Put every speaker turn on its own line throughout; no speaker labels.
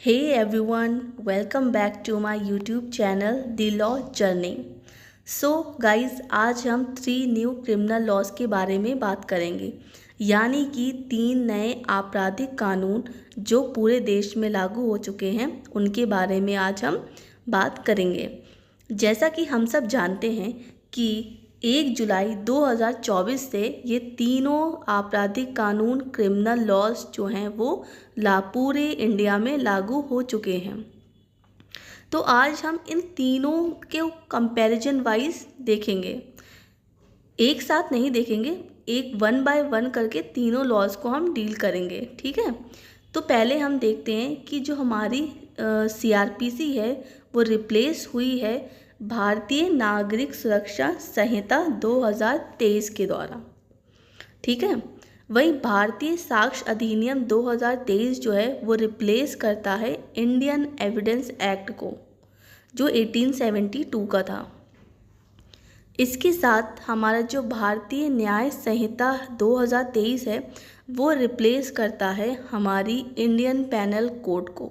Hey everyone, welcome back to my YouTube channel The Law Journey. So guys, आज हम 3 new criminal laws के बारे में बात करेंगे, यानी कि 3 नए आपराधिक कानून जो पूरे देश में लागू हो चुके हैं उनके बारे में आज हम बात करेंगे। जैसा कि हम सब जानते हैं कि 1 जुलाई 2024 से ये तीनों आपराधिक कानून क्रिमिनल लॉज जो हैं वो पूरे इंडिया में लागू हो चुके हैं। तो आज हम इन तीनों के कंपैरिजन वाइज देखेंगे, एक साथ नहीं देखेंगे, एक 1 बाय 1 करके तीनों लॉज को हम डील करेंगे। ठीक है, तो पहले हम देखते हैं कि जो हमारी CRPC है वो रिप्लेस हुई है भारतीय नागरिक सुरक्षा संहिता 2023 के द्वारा। ठीक है, वहीं भारतीय साक्ष्य अधिनियम 2023 जो है वो रिप्लेस करता है इंडियन एविडेंस एक्ट को, जो 1872 का था। इसके साथ हमारा जो भारतीय न्याय संहिता 2023 है वो रिप्लेस करता है हमारी इंडियन पेनल कोड को।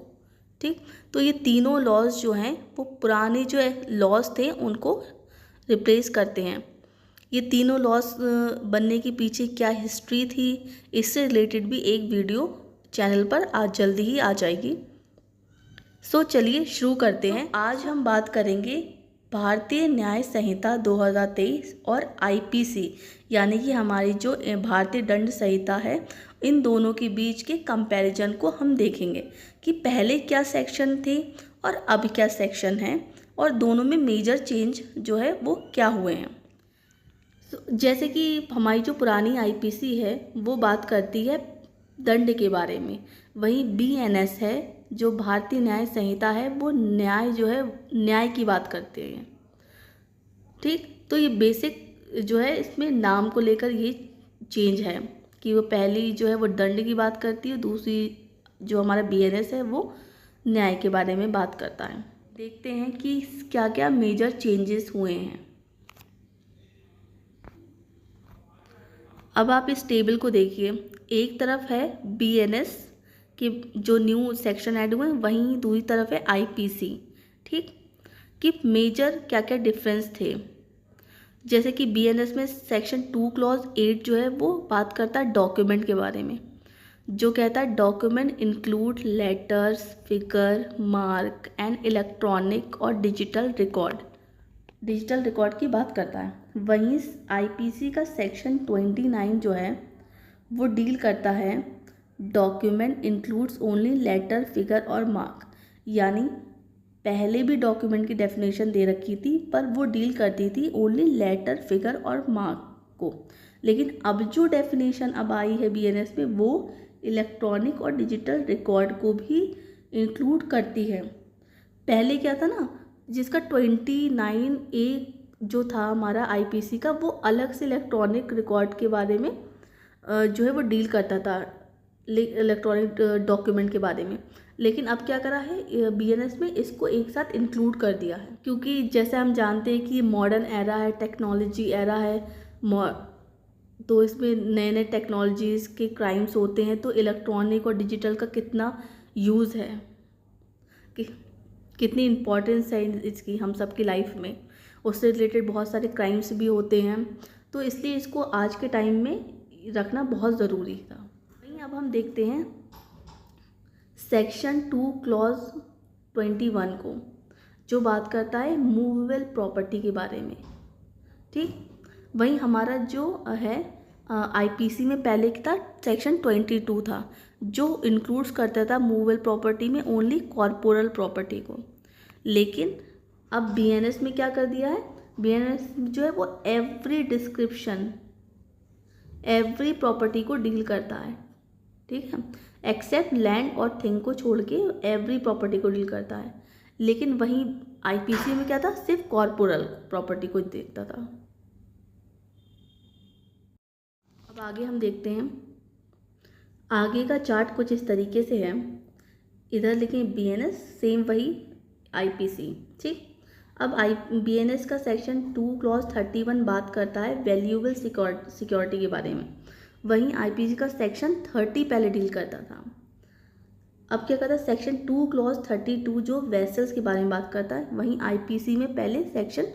ठीक, तो ये तीनों लॉज जो हैं वो पुराने जो लॉज थे उनको रिप्लेस करते हैं। ये तीनों लॉज बनने के पीछे क्या हिस्ट्री थी, इससे रिलेटेड भी एक वीडियो चैनल पर आज जल्दी ही आ जाएगी। सो चलिए शुरू करते हैं। आज हम बात करेंगे भारतीय न्याय संहिता 2023 और IPC, यानी कि हमारी जो भारतीय दंड संहिता है, इन दोनों के बीच के कंपैरिजन को हम देखेंगे कि पहले क्या सेक्शन थे और अब क्या सेक्शन है, और दोनों में मेजर चेंज जो है वो क्या हुए हैं। जैसे कि हमारी जो पुरानी IPC है वो बात करती है दंड के बारे में, वहीं BNS है जो भारतीय न्याय संहिता है वो न्याय जो है न्याय की बात करते हैं। ठीक, तो ये बेसिक जो है इसमें नाम को लेकर ये चेंज है कि वो पहली जो है वो दंड की बात करती है, दूसरी जो हमारा BNS है वो न्याय के बारे में बात करता है। देखते हैं कि क्या क्या मेजर चेंजेस हुए हैं। अब आप इस टेबल को देखिए, एक तरफ है BNS कि जो न्यू सेक्शन ऐड हुए हैं, वहीं दूसरी तरफ है IPC। ठीक, कि मेजर क्या क्या डिफरेंस थे। जैसे कि BNS में सेक्शन 2 क्लॉज 8 जो है वो बात करता है डॉक्यूमेंट के बारे में, जो कहता है document include letters, figure, mark and electronic और डिजिटल रिकॉर्ड की बात करता है। वहीं IPC का सेक्शन 29 जो है वो डील करता है document includes only letter, figure और मार्क, यानी पहले भी डॉक्यूमेंट की डेफिनेशन दे रखी थी पर वो डील करती थी ओनली लेटर, फिगर और मार्क को, लेकिन अब जो डेफिनेशन अब आई है BNS में वो इलेक्ट्रॉनिक और डिजिटल रिकॉर्ड को भी इंक्लूड करती है। पहले क्या था ना, जिसका 29A जो था हमारा IPC का, वो अलग से इलेक्ट्रॉनिक रिकॉर्ड के बारे में जो है वो डील करता था, इलेक्ट्रॉनिक डॉक्यूमेंट के बारे में, लेकिन अब क्या करा है BNS में इसको एक साथ इंक्लूड कर दिया है, क्योंकि जैसे हम जानते हैं कि मॉडर्न एरा है, टेक्नोलॉजी एरा है, तो इसमें नए नए टेक्नोलॉजीज़ के क्राइम्स होते हैं, तो इलेक्ट्रॉनिक और डिजिटल का कितना यूज़ है, कि कितनी इम्पोर्टेंस है इसकी हम सब की लाइफ में, उससे रिलेटेड बहुत सारे क्राइम्स भी होते हैं, तो इसलिए इसको आज के टाइम में रखना बहुत ज़रूरी था। अब हम देखते हैं सेक्शन 2 क्लॉज 21 को, जो बात करता है मूवेबल प्रॉपर्टी के बारे में। ठीक, वहीं हमारा जो है IPC में पहले था सेक्शन 22 था, जो इंक्लूड्स करता था मूवेबल प्रॉपर्टी में ओनली कॉर्पोरल प्रॉपर्टी को, लेकिन अब BNS में क्या कर दिया है, BNS जो है वो एवरी डिस्क्रिप्शन, एवरी प्रॉपर्टी को डील करता है। ठीक है, एक्सेप्ट लैंड और थिंग को छोड़ के एवरी प्रॉपर्टी को डील करता है, लेकिन वहीं IPC में क्या था, सिर्फ कॉर्पोरल प्रॉपर्टी को देखता था। अब आगे हम देखते हैं, आगे का चार्ट कुछ इस तरीके से है, इधर लिखें BNS, सेम वही IPC। ठीक, अब BNS का सेक्शन 2 क्लॉज 31 बात करता है वैल्यूएबल सिक्योरिटी के बारे में, वहीं IPC का सेक्शन 30 पहले डील करता था। अब क्या करता है, सेक्शन 2 क्लॉज 32 जो वेसल्स के बारे में बात करता है, वहीं आईपीसी में पहले सेक्शन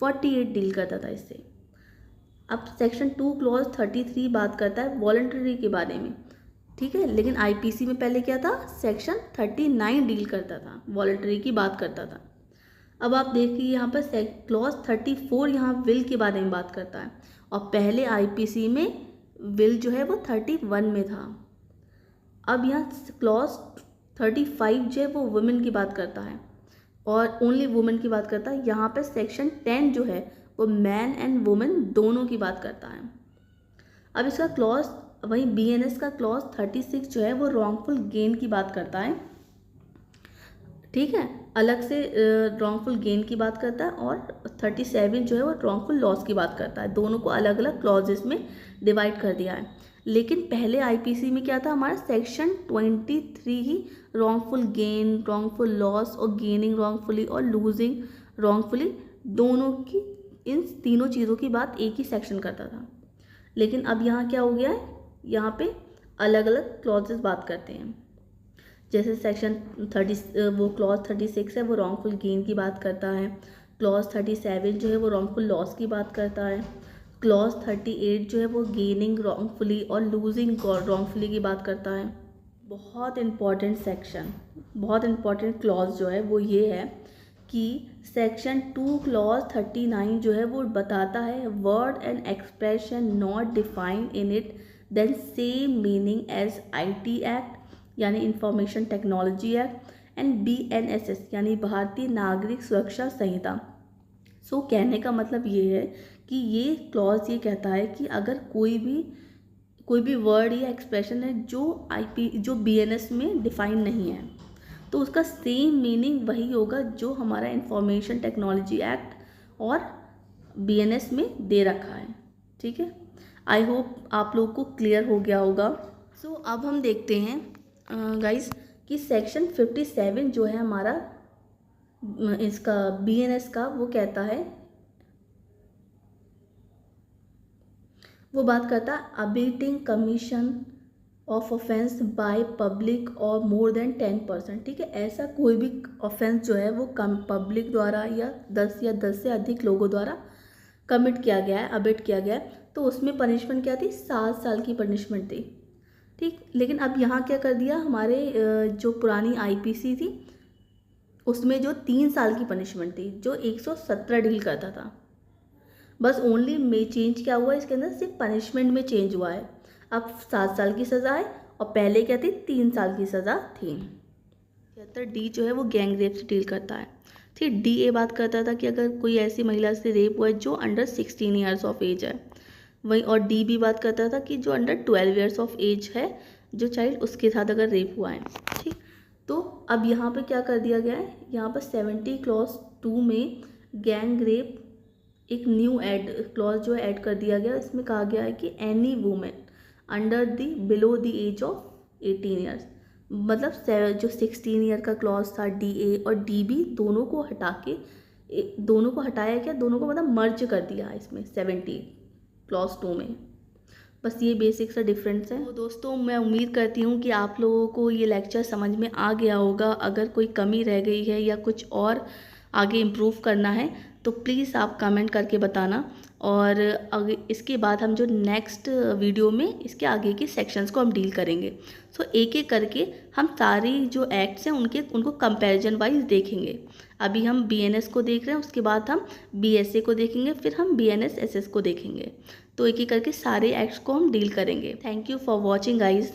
48 डील करता था इससे। अब सेक्शन 2 क्लॉज 33 बात करता है वॉलंटरी के बारे में, ठीक है, लेकिन आईपीसी में पहले क्या था, सेक्शन 39 डील करता था, वॉलंटरी की बात करता था। अब आप देखिए यहाँ पर क्लॉज 34 यहाँ विल के बारे में बात करता है, और पहले आईपीसी में विल जो है वो 31 में था। अब यहाँ क्लॉज 35 जो है वो वुमेन की बात करता है, और ओनली वुमेन की बात करता है। यहाँ पर सेक्शन 10 जो है वो मैन एंड वुमेन दोनों की बात करता है। अब इसका क्लॉज, वहीं बीएनएस का क्लॉज 36 जो है वो रॉन्गफुल गेन की बात करता है, ठीक है, अलग से रॉन्गफुल गेन की बात करता है, और 37 जो है वो रॉन्गफुल लॉस की बात करता है। दोनों को अलग अलग क्लॉजेस में डिवाइड कर दिया है। लेकिन पहले आईपीसी में क्या था, हमारा सेक्शन 23 ही रॉन्गफुल गेन, रॉन्गफुल लॉस और गेनिंग रॉन्गफुली और लूजिंग रॉन्गफुली दोनों की, इन तीनों चीज़ों की बात एक ही सेक्शन करता था। लेकिन अब यहाँ क्या हो गया है, यहाँ पे अलग अलग क्लॉजेस बात करते हैं। जैसे सेक्शन 30 वो क्लॉज 36 है वो रॉन्गफुल गेन की बात करता है, क्लॉज 37 जो है वो रॉन्गफुल लॉस की बात करता है, क्लॉज 38 जो है वो गेनिंग रॉन्गफुली और लूजिंग रॉन्गफुली की बात करता है। बहुत इम्पॉर्टेंट सेक्शन, बहुत इम्पॉर्टेंट क्लॉज जो है वो ये है कि सेक्शन 2 क्लॉज 39 जो है वो बताता है word and expression not defined in it then same meaning as IT act यानी information technology act and BNSS यानी भारतीय नागरिक सुरक्षा संहिता। सो कहने का मतलब ये है कि ये क्लॉज ये कहता है कि अगर कोई भी वर्ड या एक्सप्रेशन है जो बीएनएस में डिफाइन नहीं है, तो उसका सेम मीनिंग वही होगा जो हमारा इंफॉर्मेशन टेक्नोलॉजी एक्ट और बीएनएस में दे रखा है, ठीक है। आई होप आप लोग को क्लियर हो गया होगा। सो अब हम देखते हैं गाइस कि सेक्शन 57 जो है हमारा इसका बीएनएस का, वो कहता है, वो बात करता है abetting commission of offence by public और मोर देन 10%, ठीक है। ऐसा कोई भी ऑफेंस जो है वो कम पब्लिक द्वारा या 10 से अधिक लोगों द्वारा कमिट किया गया है, अबेट किया गया है, तो उसमें पनिशमेंट क्या थी, 7 साल की पनिशमेंट थी, ठीक। लेकिन अब यहाँ क्या कर दिया, हमारे जो पुरानी आईपीसी थी उसमें जो 3 साल की पनिशमेंट थी जो 117 डील करता था, बस ओनली में चेंज क्या हुआ, इसके अंदर सिर्फ पनिशमेंट में चेंज हुआ है। अब 7 साल की सज़ा है और पहले क्या थी, 3 साल की सज़ा थी। 76D जो है वो गैंग रेप से डील करता है, ठीक। डी ए बात करता था कि अगर कोई ऐसी महिला से रेप हुआ है जो अंडर 16 ईयर्स ऑफ एज है, वहीं और डी भी बात करता था कि जो अंडर 12 ईयर्स ऑफ एज है जो चाइल्ड, उसके साथ अगर रेप हुआ है, ठीक। तो अब यहाँ पे क्या कर दिया गया है, यहाँ पर 70 क्लॉज 2 में गैंग रेप एक न्यू क्लॉज जो ऐड कर दिया गया। इसमें कहा गया है कि any women under below the age of 18 years, मतलब जो 16 ईयर का क्लॉज था डी ए और डी बी दोनों को हटाया क्या, दोनों को मतलब मर्ज कर दिया इसमें 70 क्लॉज 2 में। बस ये बेसिक सा डिफरेंस है। तो दोस्तों मैं उम्मीद करती हूँ कि आप लोगों को ये लेक्चर समझ में आ गया होगा। अगर कोई कमी रह गई है या कुछ और आगे इम्प्रूव करना है तो प्लीज़ आप कमेंट करके बताना, और इसके बाद हम जो नेक्स्ट वीडियो में इसके आगे के सेक्शंस को हम डील करेंगे। सो एक एक करके हम सारी जो एक्ट्स हैं उनको कंपैरिजन वाइज देखेंगे। अभी हम बीएनएस को देख रहे हैं, उसके बाद हम बीएसए को देखेंगे, फिर हम बीएनएस एसएस को देखेंगे। तो एक एक करके सारे एक्ट्स को हम डील करेंगे। Thank you for watching guys.